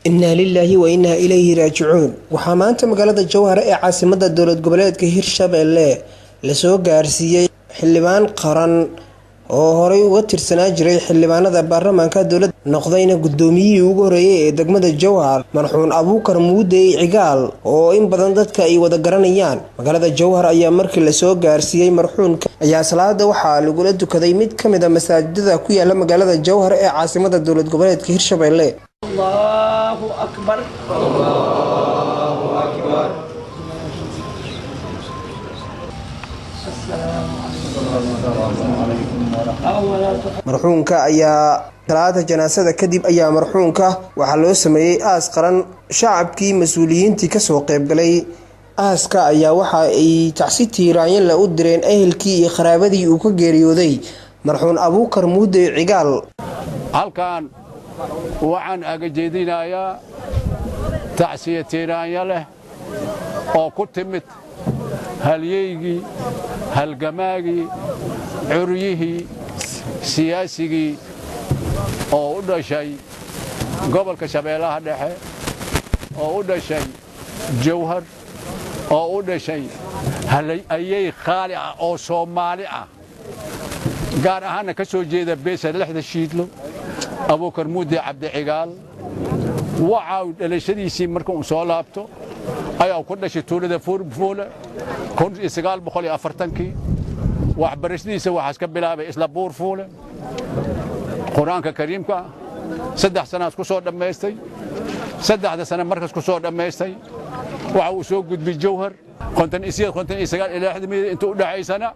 إنا لله وإنا إليه راجعون وحمانت مقالة الجوهر عاصمة الدولة قبلات كهير شابيلله لسو غارسيي xildhibaan qaran oo horay uga tirsanaa jiray xildhibaanada baarlamaanka dawladda noqdayna gudoomiyihii ugu horeeyay ee degmada Jowhar marxuun Abuukar Muudey Cigaal oo in badan dadka ay wada garanayaan magaalada Jowhar ayaa markii la soo gaarsiiyay marxuunka ayaa salaada waxa lagu dukaday mid kamid ah masaajidada ku yaala magaalada Jowhar ee caasimada dawlad goboleedka Hirshabelle. Allahu akbar Allahu akbar marxuunka ayaa salaada janaasada kadib ayaa marxuunka waxa loo sameeyay aas qaran shacabkii mas'uuliyiintii ka soo qayb galay aaska ayaa waxa ay tacsi tiiraanyin la u direen ehelkii iyo qaraabadii uu ka geeriyooday marxuun Abuukar Muudey Cigaal. halkan waxaan aga jeedinayaa tacsiye tiiraanyo leh oo ku timid halyeygii halgamaagii curyihii siyaasigii oo u dhashay gobolka Shabeellaha Dhexe oo u dhashay Jowhar oo u dhashay ayay qaali ah oo Soomaali ah gaar ahaan ka soo jeeda beesha lixda shiidlo Abuukar Muudey Cabdi Cigaal waxa uu dhalashadiisii markuu soo laabto ayaa ku dhashay tuulada Fuule 1940 waxbarashadiisa waxa ka bilaabay isla Buurfuule quraanka kariimka 3 sano ku soo dhameystay 3 sano markaas ku soo dhameystay waxa uu soo gudbay Jowhar 59 ilaa 60 inta u dhaxaysana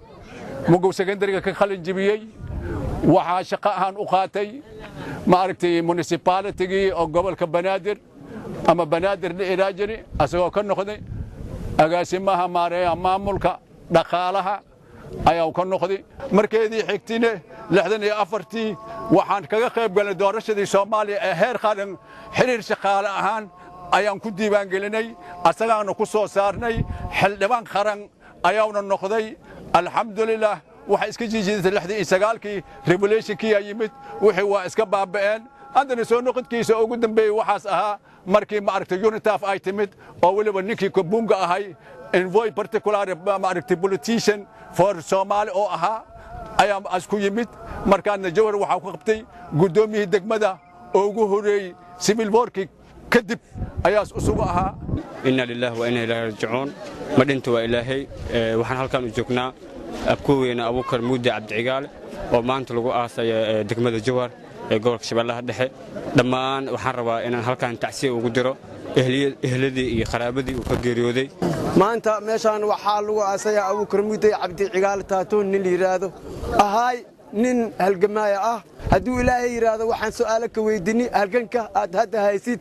mugow secondary-ga ka qalin jibiyay waxa shaqo ahaan u qaatay ma aragtay municipality oo gobolka Banaadir ama Banaadir Iraajiri asagoo ka noqday agaasimaha maareeya maamulka dhaqaalaha ayaa ka noqday markeedii xigtine 64 waxaan kaga qayb galnay doorashadii Soomaaliya ee heer qaran xiriir shaqaale ahaan ayaan ku diiwaan gelinay asagaana ku soo saarnay xildhibaan qaran ayaana noqday alxamdulillah waxa iska jiijiday 69kii revolutionkii ay yimid wixii waa iska baaba'een haddana soo noqodkiisa ugu dambeeyay waxaas ahaa markii ma aragtay UNITAF ay timid oo waliba ninkii Kabunga ahay envoy particular ma aragtay politician for Somali oo ahaa ayaa asku yimid markaana Jowhar waxa ku qabtay gudoomiyihii degmada oo ugu horeeyay civil warki kadib ayaa usugu ahaa inna lillahi wa inna ilayhi raaji'uun madintu waa ilaahay waxaan halkan u joognaa abkooyna Abuukar Muudey Cabdi Cigaal oo maanta lagu aasay degmada Jowhar ee gobolka Shabeellaha Dhexe dhammaan waxaan rabaa inaan halkan tacsiye ugu diro ehladii iyo qaraabadii uu ka geeriyooday maanta meeshan waxaa lagu aasay Abuukar Muudey Cabdi Cigaal taatoon nin yiraahdo ahay nin halgamaaya ah hadduu ilaahay yiraahdo waxaan su'aalo ka weydiini halganka aad hadda haysid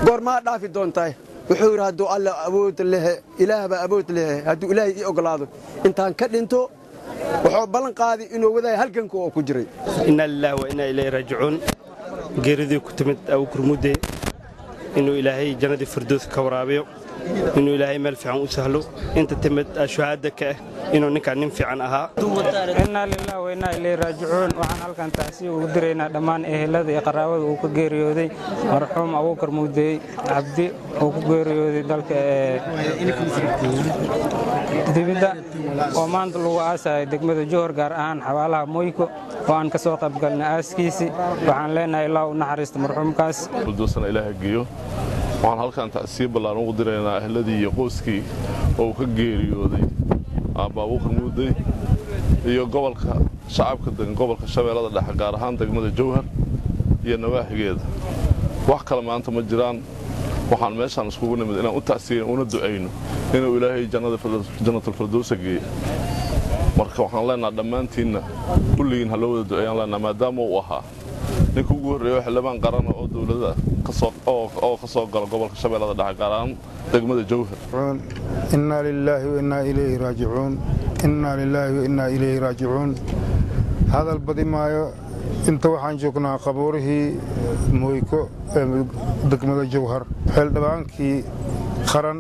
goorma dhaafi doontaa wuxuu yiraahdo alla awood leh ilaahba awood leh hadduu ilaahay ii ogolaado intaan ka dhinto wuxuu ballan qaaday inuu wadaay halganka oo ku jiray inna lillahi wa inna ilayhi raaji'uun geeridii ku timid Abuukar Muudey inuu ilaahay jannadii firdaws ka waraabiyo inuu ilaahay meel fiican u sahlo inta timid shuhaada ka inuu ninka nin fiican ahaa inna lillahi wa inna ilayhi raaji'uun waxaan halkan tacsiyo ugu direynaa dhammaan ehelada iyo qaraabada uu ka geeriyooday marxuum Abuukar Muudey Cabdi oo ku geeriyooday dalka dibida oo maanta lagu aasay degmada Jowhar gaar ahaan xawaalaha Moyko oo aan ka soo qayb galnay aaskiisi waxaan leenahay Ilaahay u naxariisto marxuumkaas doosan Ilaahay geeyo waxaan halkan tacsiyo ballan ugu direynaa ehladii iyo qoyskii oo ka geeriyooday Abuukar Muudey iyo gobolka shacabka degan gobolka Shabeellaha Dhexe gaar ahaan degmada Jowhar iyo nawaaxigeeda wax kale maanta ma jiraan waxaan meeshan iskugu nimid inaan u tacsiyo una duceyno inuu Ilaahay jannatul firdaws geeyo marka waxaan leenahay dhammaantiina kulligiin hal wada duceeyaan leenahay maadaama uu ahaa ninka ugu horeeyay xildhibaan qaran oo dawladda ka soo gal gobolka Shabeellaha Dhexe gaar ahaan degmada Jowhar inna lillahi wa inna ilayhi raaji'uun inna lillahi wa inna ilayhi raaji'uun hadal badi maayo inta waxaan joognaa qabuurihii Moyko ee degmada Jowhar xildhibaankii qaran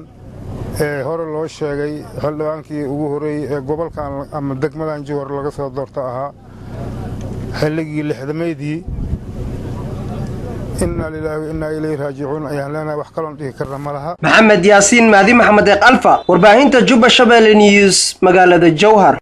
ee hore loo sheegay xildhibaankii ugu horeeyay ee gobolkan ama degmadan Jowhar laga soo doorto ahaa xilligii 60meedii إنا لله وإنا إليه راجعون أيان لنا وحكلون ديه كرم لها محمد ياسين مهدي محمد الفا ورباهين تجوب شباب نيوز مقالة الجوهر.